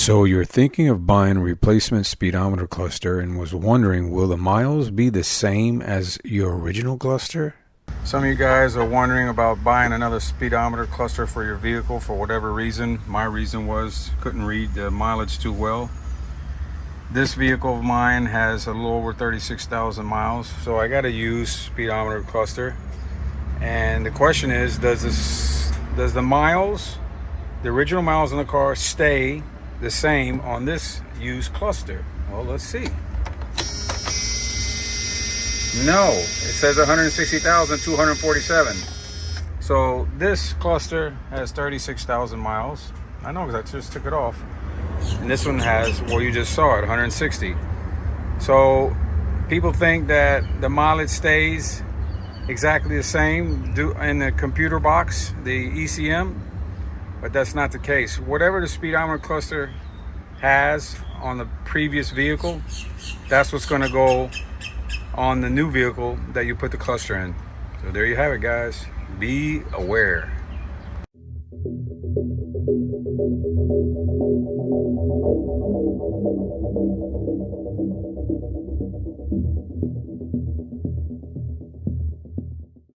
So you're thinking of buying a replacement speedometer cluster and was wondering, will the miles be the same as your original cluster? Some of you guys are wondering about buying another speedometer cluster for your vehicle for whatever reason. My reason was couldn't read the mileage too well. This vehicle of mine has a little over 36,000 miles, so I got to use speedometer cluster. And the question is, does the miles, the original miles in the car, stay the same on this used cluster? Well, let's see. No, it says 160,247. So this cluster has 36,000 miles. I know because I just took it off. And this one has, well, you just saw it, 160. So people think that the mileage stays exactly the same in the computer box, the ECM, but that's not the case. Whatever the speedometer cluster has on the previous vehicle, that's what's going to go on the new vehicle that you put the cluster in. So there you have it, guys. Be aware.